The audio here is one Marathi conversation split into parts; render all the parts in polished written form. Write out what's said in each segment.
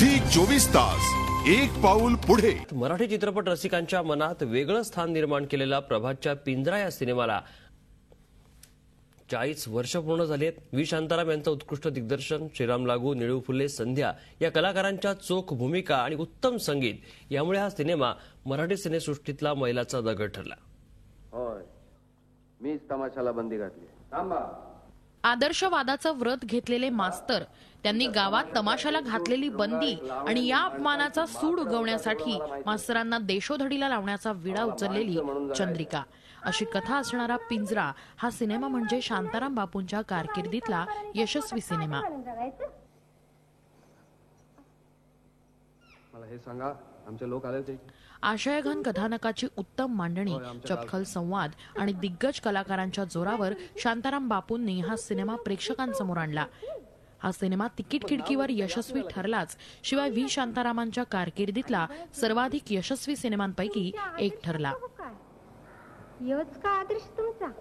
झी 24 तास एक पाऊल पुढे। मराठी चित्रपट रसिकांच्या मनात वेगळं स्थान निर्माण केलेला प्रभातच्या पिंजरा या सिनेमाला 40 वर्ष पूर्ण झाली आहेत। व्ही शांताराम यांचं उत्कृष्ट दिग्दर्शन, श्रीराम लागू, निळू फुले, संध्या या कलाकारांच्या चोख भूमिका आणि उत्तम संगीत यामुळे हा सिनेमा मराठी सिनेसृष्टीतला मैलाचा दगड ठरला। होय, मीच तमाशाला बंदी घातली। थांबा। आदर्शवादाचं व्रत घेतलेले मास्तर त्यांनी गावात तमाशाला घातलेली बंदी आणि या अपमानाचा सूड उगवण्यासाठी मास्तरांना देशोधडीला लावण्याचा विडा उचललेली चंद्रिका अशी कथा असणारा पिंजरा हा सिनेमा म्हणजे शांताराम बापूंच्या कारकिर्दीतला यशस्वी सिनेमा। मला हे सांगा, आमचे लोक आले होते? आशयघन कथानकाची उत्तम मांडणी, चपखल संवाद आणि दिग्गज कलाकारांच्या जोरावर शांताराम बापूंनी हा सिनेमा प्रेक्षकांसमोर आणला। हा सिनेमा तिकीट खिडकीवर यशस्वी ठरलाच, शिवाय व्ही शांतारामांच्या कारकिर्दीतला सर्वाधिक यशस्वी सिनेमांपैकी एक ठरला। योच का आदर्श तुमचा?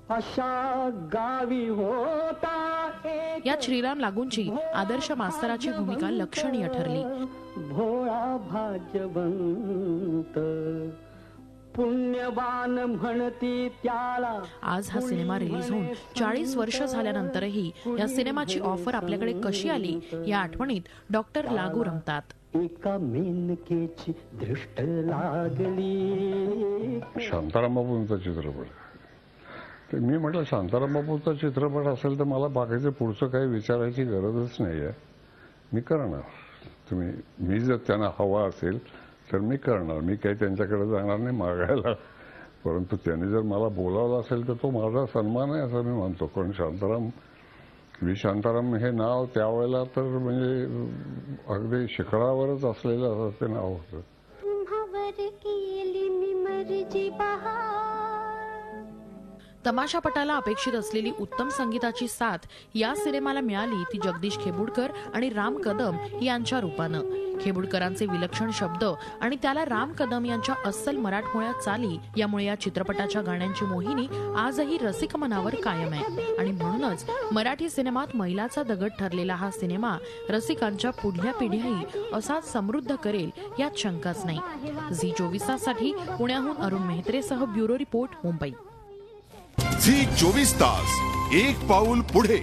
अशा गावी होता यात श्रीराम लागूंची आदर्श मास्तराची भूमिका लक्षणीय ठरली। भोळा भाजवंत पुण्यवान म्हणती त्याला। आज हा सिनेमा रिलीज होऊन 40 वर्ष झाल्यानंतरही या सिनेमाची ऑफर आपल्याकडे कशी आली या आठवणीत डॉक्टर लागू रमतात। एका मेनकेची दृष्ट लागली। शांताराम बापूंचा चित्रपट, तर मी म्हटलं शांताराम बापूंचा चित्रपट असेल तर मला बाकीचं पुढचं काही विचारायची गरजच नाही आहे, मी करणार। मी जर त्यांना हवा असेल तर मी करणार, मी काही त्यांच्याकडे जाणार नाही मागायला। परंतु त्यांनी जर मला बोलावलं असेल तर तो माझा सन्मान आहे असं मी मानतो। कारण शांताराम, व्ही शांताराम हे नाव त्यावेळेला तर म्हणजे अगदी शिखरावरच असलेलं असं ते नाव होतं। तमाशापटाला अपेक्षित असलेली उत्तम संगीताची साथ या सिनेमाला मिळाली ती जगदीश खेबुडकर आणि राम कदम यांच्या रूपानं। खेबुडकरांचे विलक्षण शब्द आणि त्याला राम कदम यांच्या अस्सल मराठमोळ्या चाली यामुळे या चित्रपटाच्या गाण्यांची मोहिनी आजही रसिक मनावर कायम आहे। आणि म्हणूनच मराठी सिनेमात मैलाचा दगड ठरलेला हा सिनेमा रसिकांच्या पुढल्या पिढ्याही असाच समृद्ध करेल यात शंकाच नाही। झी 24 ताससाठी पुण्याहून अरुण मेहत्रेसह ब्युरो रिपोर्ट, मुंबई। झी 24 तास एक पाऊल पुढे।